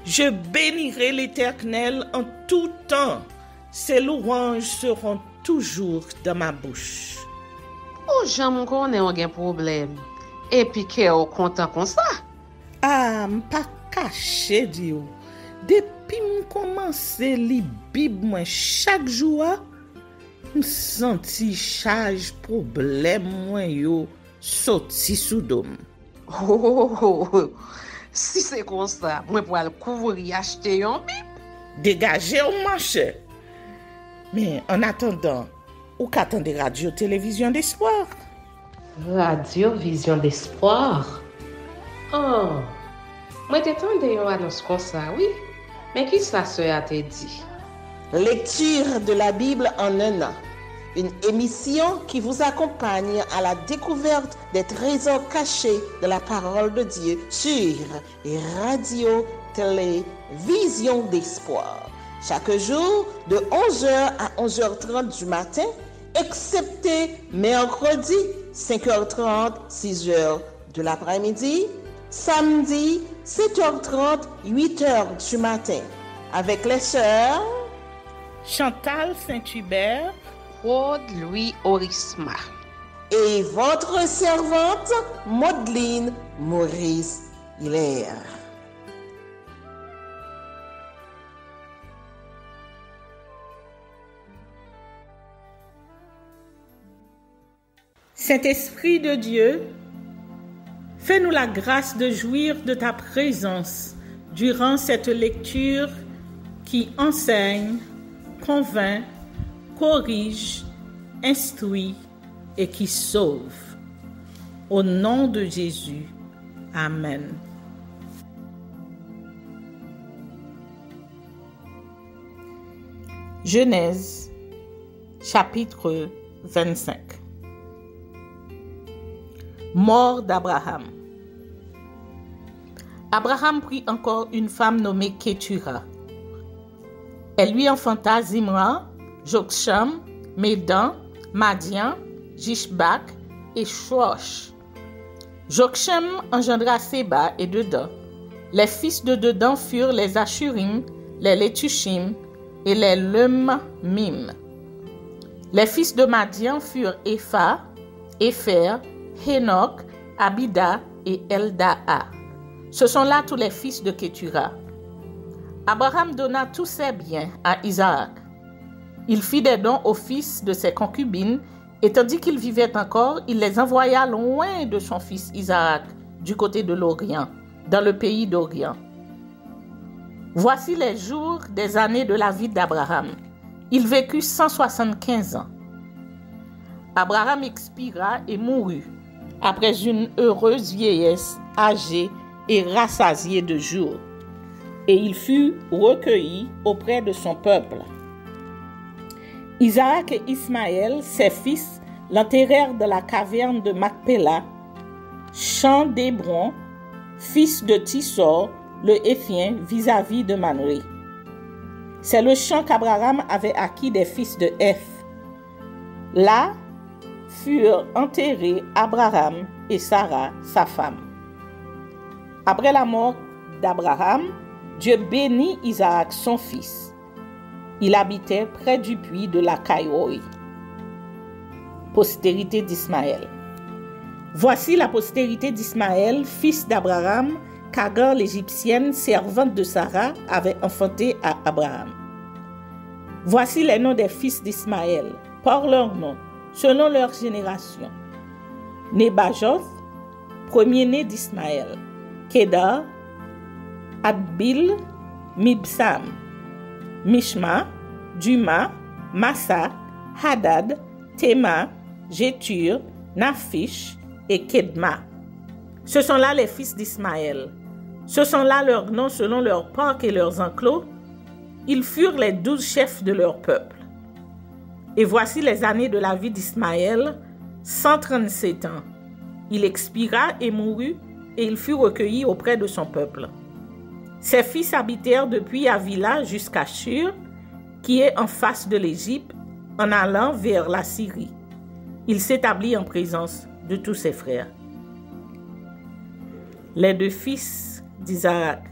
Je bénirai l'Éternel en tout temps. Ses louanges seront toujours dans ma bouche. Oh, j'aime qu'on ait un problème. Et puis qu'elle est content comme ça. Ah, m'pas caché, Dieu. Depuis que commence à lire Bible chaque jour, je senti charge problème moi yo sorti sous dôme. Oh, si c'est comme ça, moi pour aller couvrir acheter un Bible. Dégagez au marché. Mais en attendant, ou qu'attendez radio télévision d'espoir? Radio Vision d'Espoir. Oh, moi t'attendais une annonce comme ça, oui. Mais qui ça a te dit? Lecture de la Bible en un an. Une émission qui vous accompagne à la découverte des trésors cachés de la parole de Dieu sur Radio Télévision d'Espoir. Chaque jour de 11h à 11h30 du matin, excepté mercredi 5h30, 6h de l'après-midi, samedi 7h30, 8h du matin, avec les sœurs Chantal Saint-Hubert, Claude Louis Orisma et votre servante Maudeline Maurice Hilaire. Saint-Esprit de Dieu, fais-nous la grâce de jouir de ta présence durant cette lecture qui enseigne, convainc, corrige, instruit et qui sauve. Au nom de Jésus. Amen. Genèse, chapitre 25. Mort d'Abraham. Abraham prit encore une femme nommée Kétura. Elle lui enfanta Zimra, Joksham, Médan, Madian, Jishbak et Shosh. Joksham engendra Séba et Dedan. Les fils de Dedan furent les Ashurim, les Letushim et les Lemim. Les fils de Madian furent Épha, Épher, Hénoc, Abida et Eldaa. Ce sont là tous les fils de Kétura. Abraham donna tous ses biens à Isaac. Il fit des dons aux fils de ses concubines, et tandis qu'il vivait encore, il les envoya loin de son fils Isaac, du côté de l'Orient, dans le pays d'Orient. Voici les jours des années de la vie d'Abraham. Il vécut 175 ans. Abraham expira et mourut, après une heureuse vieillesse, âgé et rassasié de jours. Et il fut recueilli auprès de son peuple. Isaac et Ismaël, ses fils, l'enterrèrent dans la caverne de Macpéla, champ d'Hébron, fils de Tissor, le Héthien, vis-à-vis de Manré. C'est le champ qu'Abraham avait acquis des fils de Heth. Là furent enterrés Abraham et Sarah, sa femme. Après la mort d'Abraham, Dieu bénit Isaac, son fils. Il habitait près du puits de la Caïroi. Postérité d'Ismaël. Voici la postérité d'Ismaël, fils d'Abraham, qu'Agar l'Égyptienne, servante de Sarah, avait enfanté à Abraham. Voici les noms des fils d'Ismaël, par leurs noms, selon leur génération. Nebajoth, premier-né d'Ismaël. Kédar, Adbil, Mibsam, Mishma, Duma, Massa, Hadad, Tema, Jétur, Naphish et Kedma. Ce sont là les fils d'Ismaël. Ce sont là leurs noms selon leurs parcs et leurs enclos. Ils furent les 12 chefs de leur peuple. Et voici les années de la vie d'Ismaël, 137 ans. Il expira et mourut, et il fut recueilli auprès de son peuple. Ses fils habitèrent depuis Avila jusqu'à Shur, qui est en face de l'Égypte, en allant vers la Syrie. Il s'établit en présence de tous ses frères. Les deux fils d'Isaac,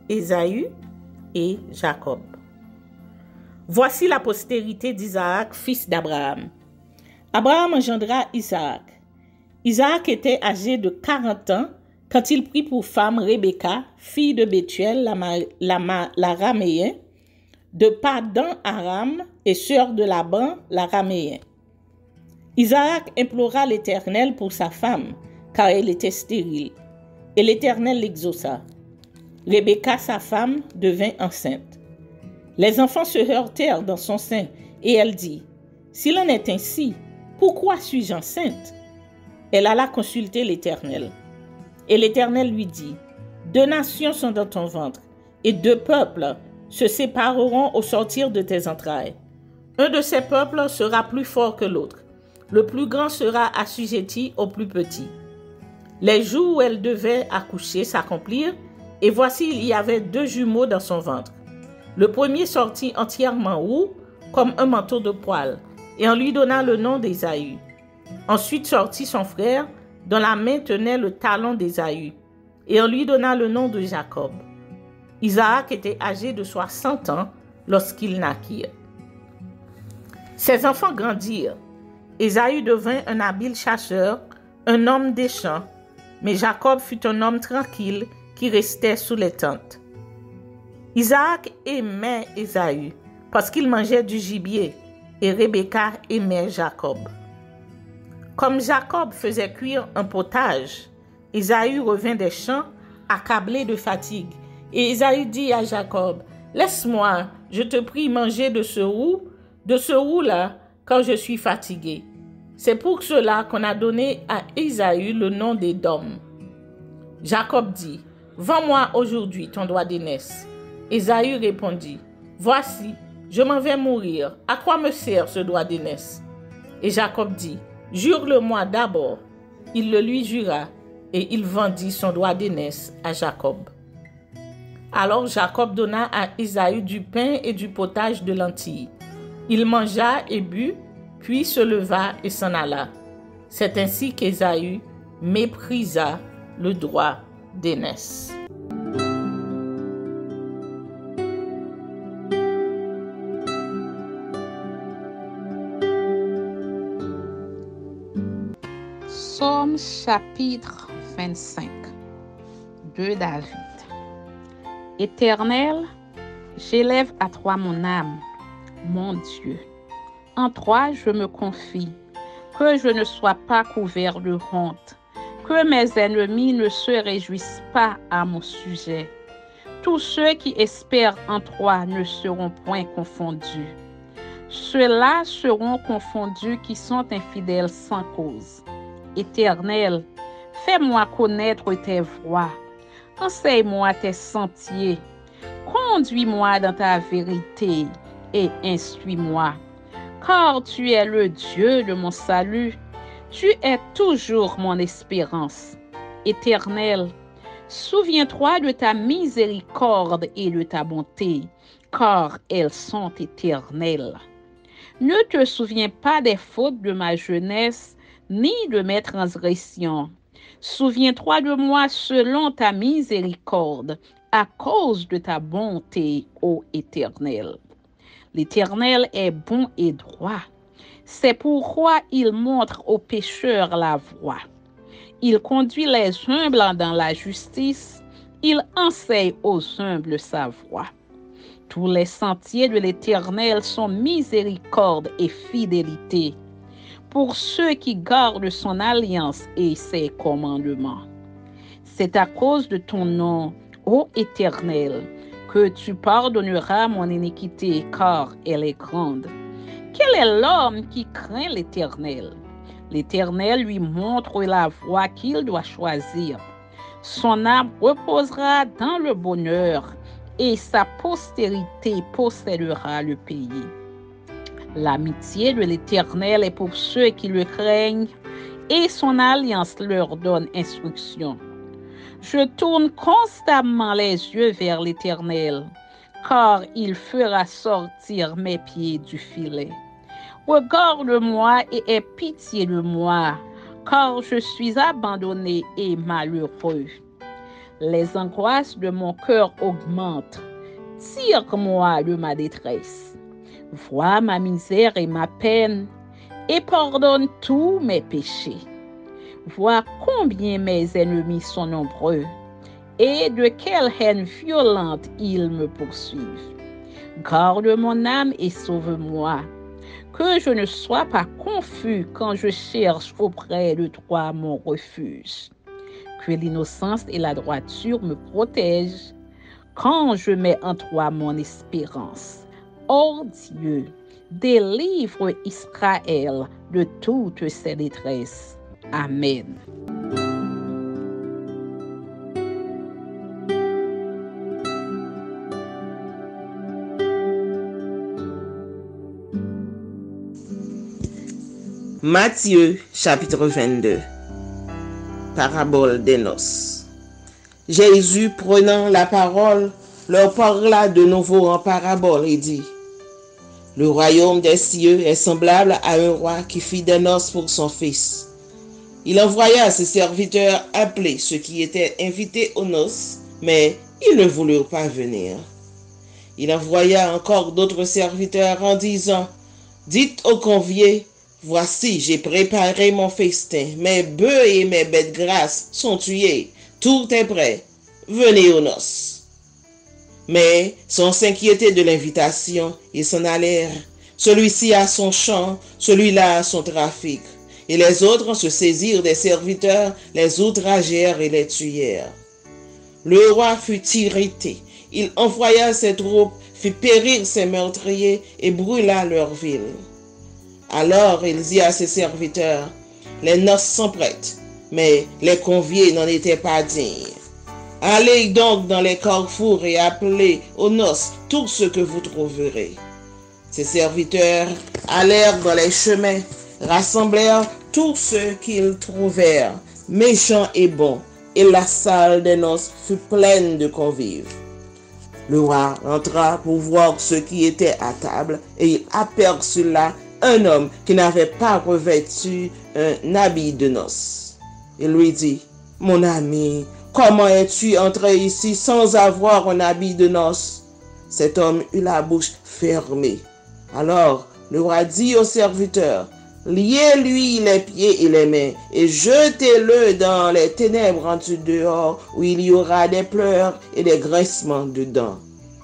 Ésaü et Jacob. Voici la postérité d'Isaac, fils d'Abraham. Abraham engendra Isaac. Isaac était âgé de 40 ans quand il prit pour femme Rebecca, fille de Bethuel, l'araméen, de Padan Aram et sœur de Laban, l'araméen. Isaac implora l'Éternel pour sa femme, car elle était stérile, et l'Éternel l'exauça. Rebecca, sa femme, devint enceinte. Les enfants se heurtèrent dans son sein, et elle dit, « S'il en est ainsi, pourquoi suis-je enceinte ?» Elle alla consulter l'Éternel. Et l'Éternel lui dit, « 2 nations sont dans ton ventre, et 2 peuples se sépareront au sortir de tes entrailles. Un de ces peuples sera plus fort que l'autre. Le plus grand sera assujetti au plus petit. » Les jours où elle devait accoucher s'accomplirent, et voici il y avait 2 jumeaux dans son ventre. Le premier sortit entièrement roux, comme un manteau de poil, et on lui donna le nom d'Ésaü. Ensuite sortit son frère, dont la main tenait le talon d'Ésaü, et on lui donna le nom de Jacob. Isaac était âgé de 60 ans lorsqu'ils naquirent. Ses enfants grandirent. Ésaü devint un habile chasseur, un homme des champs, mais Jacob fut un homme tranquille qui restait sous les tentes. Isaac aimait Ésaü parce qu'il mangeait du gibier, et Rebecca aimait Jacob. Comme Jacob faisait cuire un potage, Ésaü revint des champs, accablé de fatigue. Et Ésaü dit à Jacob, « Laisse-moi, je te prie, manger de ce roux-là, quand je suis fatigué. » C'est pour cela qu'on a donné à Ésaü le nom d'Édom. Jacob dit, « Vends-moi aujourd'hui ton doigt d'aînesse. » Ésaü répondit, « Voici, je m'en vais mourir. À quoi me sert ce doigt d'aînesse? » Et Jacob dit, « Jure-le-moi d'abord. » Il le lui jura, et il vendit son doigt d'aînesse à Jacob. Alors Jacob donna à Ésaü du pain et du potage de lentilles. Il mangea et but, puis se leva et s'en alla. C'est ainsi qu'Ésaü méprisa le droit d'aînesse. Psaume chapitre 25 de David. Éternel, j'élève à toi mon âme, mon Dieu. En toi je me confie, que je ne sois pas couvert de honte, que mes ennemis ne se réjouissent pas à mon sujet. Tous ceux qui espèrent en toi ne seront point confondus. Ceux-là seront confondus qui sont infidèles sans cause. Éternel, fais-moi connaître tes voies. Enseigne-moi tes sentiers. Conduis-moi dans ta vérité et instruis-moi. Car tu es le Dieu de mon salut. Tu es toujours mon espérance. Éternel, souviens-toi de ta miséricorde et de ta bonté, car elles sont éternelles. Ne te souviens pas des fautes de ma jeunesse, ni de mes transgressions. Souviens-toi de moi selon ta miséricorde, à cause de ta bonté, ô Éternel. L'Éternel est bon et droit. C'est pourquoi il montre aux pécheurs la voie. Il conduit les humbles dans la justice. Il enseigne aux humbles sa voie. Tous les sentiers de l'Éternel sont miséricorde et fidélité pour ceux qui gardent son alliance et ses commandements. C'est à cause de ton nom, ô Éternel, que tu pardonneras mon iniquité, car elle est grande. Quel est l'homme qui craint l'Éternel? L'Éternel lui montre la voie qu'il doit choisir. Son âme reposera dans le bonheur, et sa postérité possédera le pays. L'amitié de l'Éternel est pour ceux qui le craignent, et son alliance leur donne instruction. Je tourne constamment les yeux vers l'Éternel, car il fera sortir mes pieds du filet. Regarde-moi et aie pitié de moi, car je suis abandonné et malheureux. Les angoisses de mon cœur augmentent. Tire-moi de ma détresse. Vois ma misère et ma peine et pardonne tous mes péchés. Vois combien mes ennemis sont nombreux et de quelle haine violente ils me poursuivent. Garde mon âme et sauve-moi, que je ne sois pas confus quand je cherche auprès de toi mon refuge. Que l'innocence et la droiture me protègent quand je mets en toi mon espérance. Ô Dieu, délivre Israël de toutes ses détresses. Amen. Matthieu chapitre 22. Parabole des noces. Jésus, prenant la parole, leur parla de nouveau en parabole et dit: Le royaume des cieux est semblable à un roi qui fit des noces pour son fils. Il envoya ses serviteurs appeler ceux qui étaient invités aux noces, mais ils ne voulurent pas venir. Il envoya encore d'autres serviteurs en disant: Dites aux conviés, voici, j'ai préparé mon festin, mes bœufs et mes bêtes grasses sont tués, tout est prêt, venez aux noces. Mais sans s'inquiéter de l'invitation, ils s'en allèrent, celui-ci à son champ, celui-là à son trafic, et les autres se saisirent des serviteurs, les outragèrent et les tuèrent. Le roi fut irrité, il envoya ses troupes, fit périr ses meurtriers et brûla leur ville. Alors il dit à ses serviteurs: Les noces sont prêtes, mais les conviés n'en étaient pas dignes. Allez donc dans les carrefours et appelez aux noces tout ce que vous trouverez. Ses serviteurs allèrent dans les chemins, rassemblèrent tous ceux qu'ils trouvèrent, méchants et bons, et la salle des noces fut pleine de convives. Le roi entra pour voir ceux qui étaient à table, et il aperçut là un homme qui n'avait pas revêtu un habit de noces. Il lui dit: Mon ami, comment es-tu entré ici sans avoir un habit de noces? Cet homme eut la bouche fermée. Alors le roi dit aux serviteurs: Liez-lui les pieds et les mains et jetez-le dans les ténèbres du dehors, où il y aura des pleurs et des grincements de dents.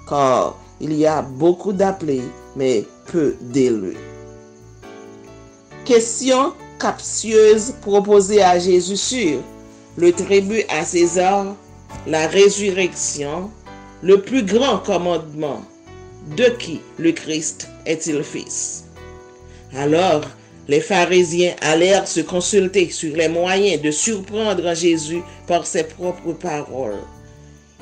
Car il y a beaucoup d'appelés, mais peu d'élus. Question captieuse proposée à Jésus sur le tribut à César, la résurrection, le plus grand commandement. De qui le Christ est-il fils? Alors, les pharisiens allèrent se consulter sur les moyens de surprendre Jésus par ses propres paroles.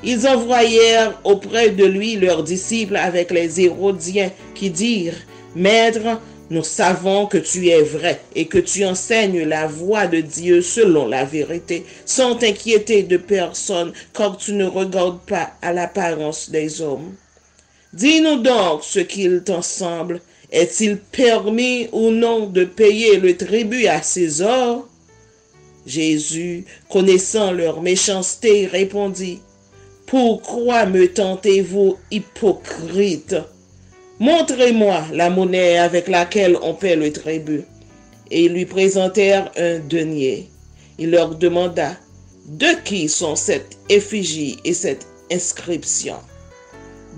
Ils envoyèrent auprès de lui leurs disciples avec les Hérodiens qui dirent: Maître, nous savons que tu es vrai et que tu enseignes la voie de Dieu selon la vérité, sans t'inquiéter de personne, car tu ne regardes pas à l'apparence des hommes. Dis-nous donc ce qu'il t'en semble. Est-il permis ou non de payer le tribut à César? Jésus, connaissant leur méchanceté, répondit: Pourquoi me tentez-vous, hypocrite? Montrez-moi la monnaie avec laquelle on paie le tribut. Et ils lui présentèrent un denier. Il leur demanda: De qui sont cette effigie et cette inscription?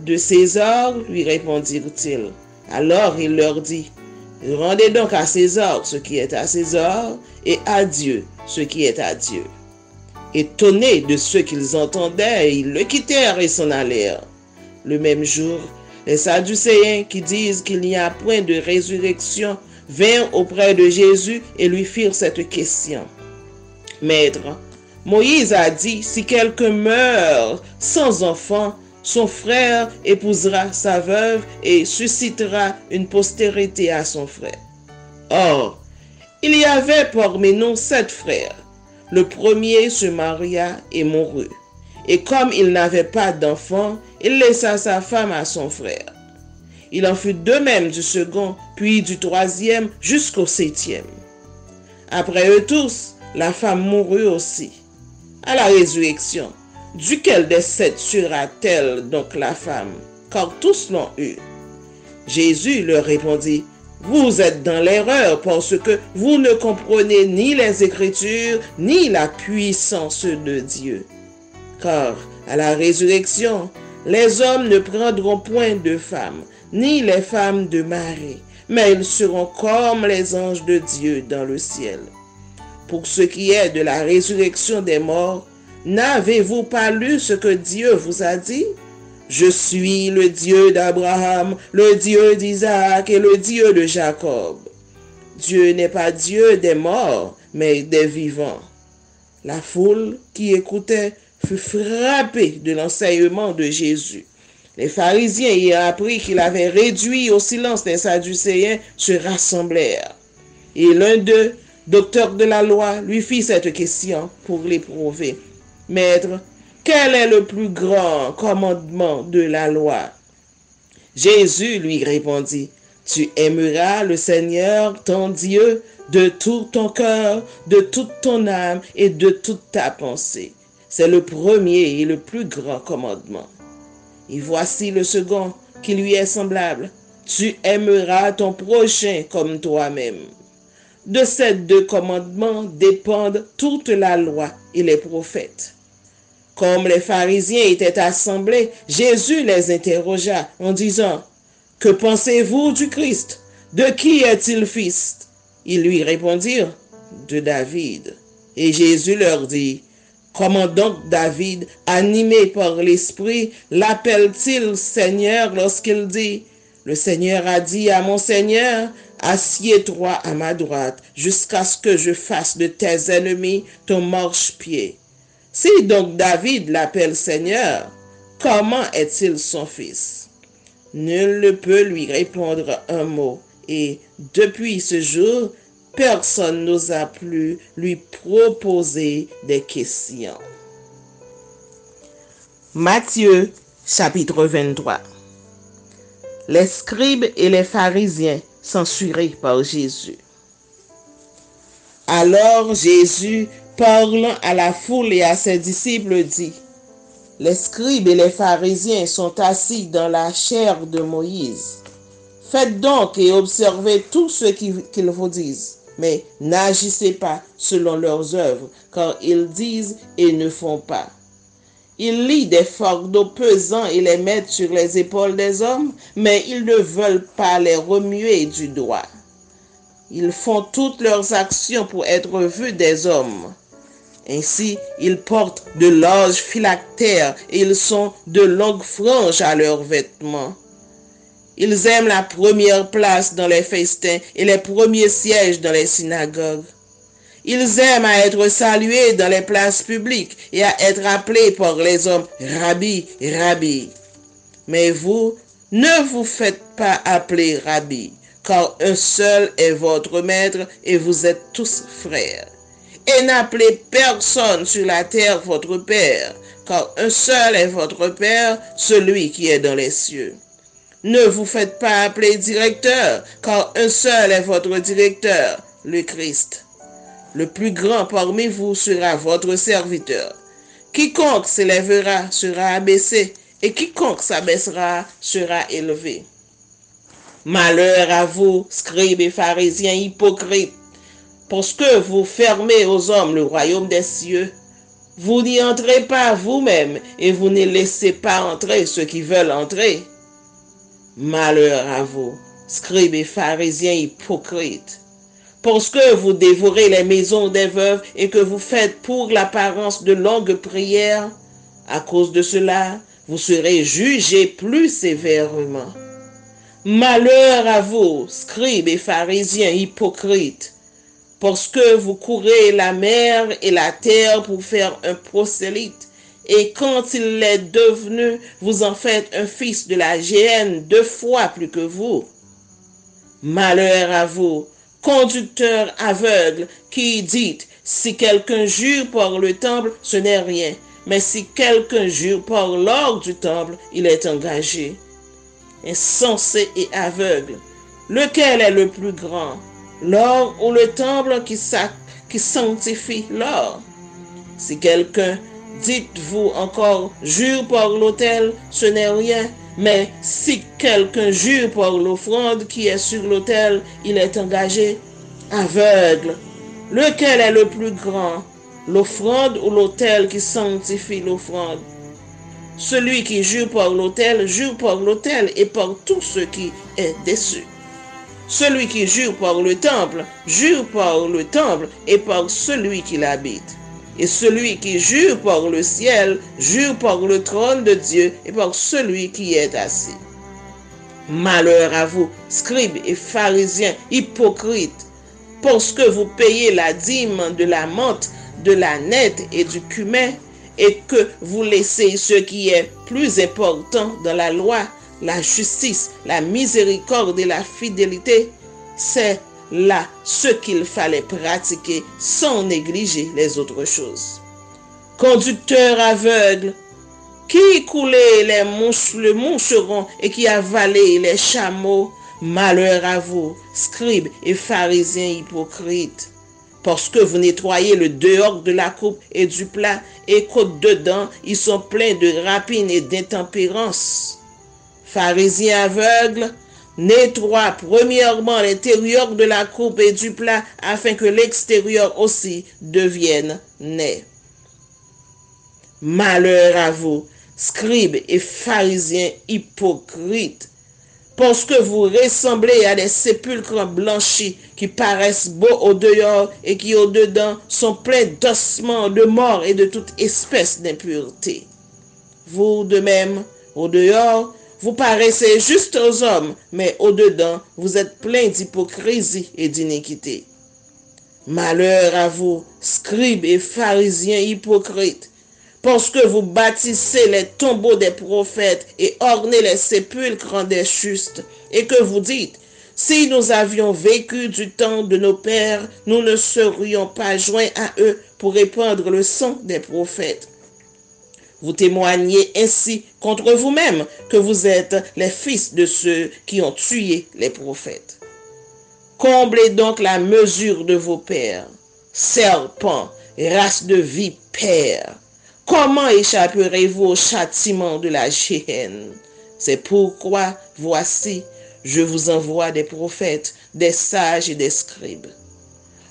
De César, lui répondirent-ils. Alors il leur dit: Rendez donc à César ce qui est à César, et à Dieu ce qui est à Dieu. Étonnés de ce qu'ils entendaient, ils le quittèrent et s'en allèrent. Le même jour, les Sadducéens, qui disent qu'il n'y a point de résurrection, vinrent auprès de Jésus et lui firent cette question: Maître, Moïse a dit: Si quelqu'un meurt sans enfant, son frère épousera sa veuve et suscitera une postérité à son frère. Or, il y avait parmi nous 7 frères. Le premier se maria et mourut. Et comme il n'avait pas d'enfant, il laissa sa femme à son frère. Il en fut de même du second, puis du troisième, jusqu'au 7e. Après eux tous, la femme mourut aussi. À la résurrection, Duquel des 7 sera-t-elle donc la femme? Car tous l'ont eu. Jésus leur répondit, vous êtes dans l'erreur parce que vous ne comprenez ni les Écritures ni la puissance de Dieu. Car à la résurrection, les hommes ne prendront point de femmes, ni les femmes de mari, mais ils seront comme les anges de Dieu dans le ciel. Pour ce qui est de la résurrection des morts, n'avez-vous pas lu ce que Dieu vous a dit? Je suis le Dieu d'Abraham, le Dieu d'Isaac et le Dieu de Jacob. Dieu n'est pas Dieu des morts, mais des vivants. La foule qui écoutait fut frappée de l'enseignement de Jésus. Les pharisiens ayant appris qu'il avait réduit au silence les Sadducéens se rassemblèrent. Et l'un d'eux, docteur de la loi, lui fit cette question pour l'éprouver. Maître, quel est le plus grand commandement de la loi? Jésus lui répondit, tu aimeras le Seigneur ton Dieu de tout ton cœur, de toute ton âme et de toute ta pensée. C'est le premier et le plus grand commandement. Et voici le second qui lui est semblable. Tu aimeras ton prochain comme toi-même. De ces 2 commandements dépendent toute la loi et les prophètes. Comme les pharisiens étaient assemblés, Jésus les interrogea en disant, « Que pensez-vous du Christ? De qui est-il fils? » Ils lui répondirent, « De David. » Et Jésus leur dit, « Comment donc David, animé par l'Esprit, l'appelle-t-il Seigneur lorsqu'il dit, « Le Seigneur a dit à mon Seigneur, assieds-toi à ma droite, jusqu'à ce que je fasse de tes ennemis ton marchepied. » Si donc David l'appelle Seigneur, comment est-il son fils? Nul ne peut lui répondre un mot, et depuis ce jour, personne n'osa plus lui proposer des questions. Matthieu, chapitre 23. Les scribes et les pharisiens censurés par Jésus. Alors Jésus, parlant à la foule et à ses disciples, dit, « Les scribes et les pharisiens sont assis dans la chaire de Moïse. Faites donc et observez tout ce qu'ils vous disent, mais n'agissez pas selon leurs œuvres, car ils disent et ne font pas. Ils lient des fardeaux pesants et les mettent sur les épaules des hommes, mais ils ne veulent pas les remuer du doigt. Ils font toutes leurs actions pour être vus des hommes. Ainsi, ils portent de larges phylactères et ils ont de longues franges à leurs vêtements. Ils aiment la première place dans les festins et les premiers sièges dans les synagogues. Ils aiment à être salués dans les places publiques et à être appelés par les hommes Rabbi, Rabbi. Mais vous, ne vous faites pas appeler Rabbi, car un seul est votre maître et vous êtes tous frères. Et n'appelez personne sur la terre votre Père, car un seul est votre Père, celui qui est dans les cieux. Ne vous faites pas appeler directeur, car un seul est votre directeur, le Christ. Le plus grand parmi vous sera votre serviteur. Quiconque s'élèvera sera abaissé, et quiconque s'abaissera sera élevé. Malheur à vous, scribes et pharisiens hypocrites, parce que vous fermez aux hommes le royaume des cieux. Vous n'y entrez pas vous-même, et vous ne laissez pas entrer ceux qui veulent entrer. Malheur à vous, scribes et pharisiens hypocrites, parce que vous dévorez les maisons des veuves et que vous faites pour l'apparence de longues prières. À cause de cela, vous serez jugés plus sévèrement. Malheur à vous, scribes et pharisiens hypocrites, parce que vous courez la mer et la terre pour faire un prosélyte, et quand il est devenu, vous en faites un fils de la géhenne 2 fois plus que vous. Malheur à vous, conducteurs aveugles, qui dites, si quelqu'un jure par le temple, ce n'est rien, mais si quelqu'un jure par l'or du temple, il est engagé. Insensé et aveugle, lequel est le plus grand, l'or ou le temple qui sanctifie l'or? Si quelqu'un Dites-vous encore, jure par l'autel, ce n'est rien. Mais si quelqu'un jure par l'offrande qui est sur l'autel, il est engagé. Aveugle. Lequel est le plus grand, l'offrande ou l'autel qui sanctifie l'offrande? Celui qui jure par l'autel et par tout ce qui est dessus. Celui qui jure par le temple et par celui qui l'habite. Et celui qui jure par le ciel, jure par le trône de Dieu et par celui qui est assis. Malheur à vous, scribes et pharisiens, hypocrites, parce que vous payez la dîme de la menthe, de la nette et du cumin, et que vous laissez ce qui est plus important dans la loi, la justice, la miséricorde et la fidélité. C'est là ce qu'il fallait pratiquer sans négliger les autres choses. Conducteur aveugle, qui coulait le moucheron et qui avalait les chameaux, malheur à vous, scribes et pharisiens hypocrites, parce que vous nettoyez le dehors de la coupe et du plat, et qu'au-dedans, ils sont pleins de rapines et d'intempérance. Pharisiens aveugles, nettoie premièrement l'intérieur de la coupe et du plat, afin que l'extérieur aussi devienne net. Malheur à vous, scribes et pharisiens hypocrites, parce que vous ressemblez à des sépulcres blanchis qui paraissent beaux au dehors et qui au dedans sont pleins d'ossements, de morts et de toute espèce d'impureté. Vous de même, au dehors, vous paraissez justes aux hommes, mais au dedans, vous êtes pleins d'hypocrisie et d'iniquité. Malheur à vous, scribes et pharisiens hypocrites, parce que vous bâtissez les tombeaux des prophètes et ornez les sépulcres des justes, et que vous dites, si nous avions vécu du temps de nos pères, nous ne serions pas joints à eux pour répandre le sang des prophètes. Vous témoignez ainsi contre vous-même que vous êtes les fils de ceux qui ont tué les prophètes. Comblez donc la mesure de vos pères, serpents, race de vipères. Comment échapperez-vous au châtiment de la géhenne? C'est pourquoi, voici, je vous envoie des prophètes, des sages et des scribes.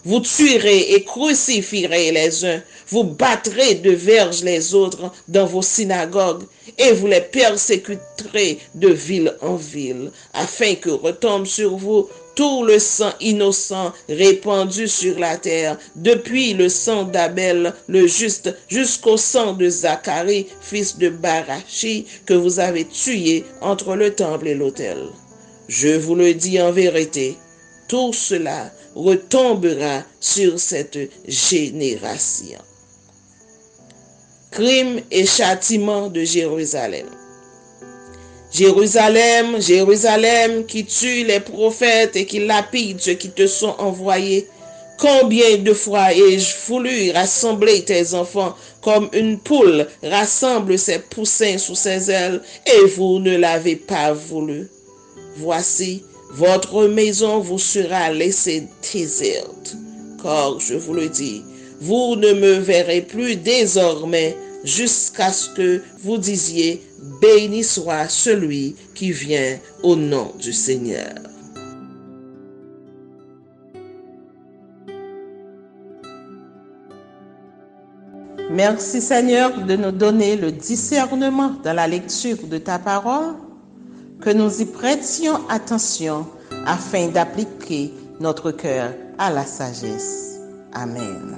Vous tuerez et crucifierez les uns, vous battrez de verges les autres dans vos synagogues, et vous les persécuterez de ville en ville, afin que retombe sur vous tout le sang innocent répandu sur la terre, depuis le sang d'Abel le juste jusqu'au sang de Zacharie, fils de Barachi, que vous avez tué entre le temple et l'autel. Je vous le dis en vérité, tout cela retombera sur cette génération. Crime et châtiment de Jérusalem. Jérusalem, Jérusalem, qui tue les prophètes et qui lapide ceux qui te sont envoyés. Combien de fois ai-je voulu rassembler tes enfants comme une poule rassemble ses poussins sous ses ailes, et vous ne l'avez pas voulu. Voici, votre maison vous sera laissée déserte, car je vous le dis, vous ne me verrez plus désormais jusqu'à ce que vous disiez, béni soit celui qui vient au nom du Seigneur. Merci Seigneur de nous donner le discernement dans la lecture de ta parole, que nous y prêtions attention afin d'appliquer notre cœur à la sagesse. Amen.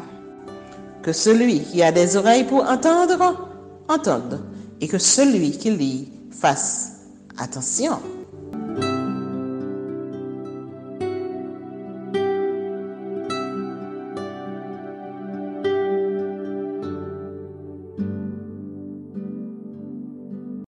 Que celui qui a des oreilles pour entendre, entende, et que celui qui lit fasse attention.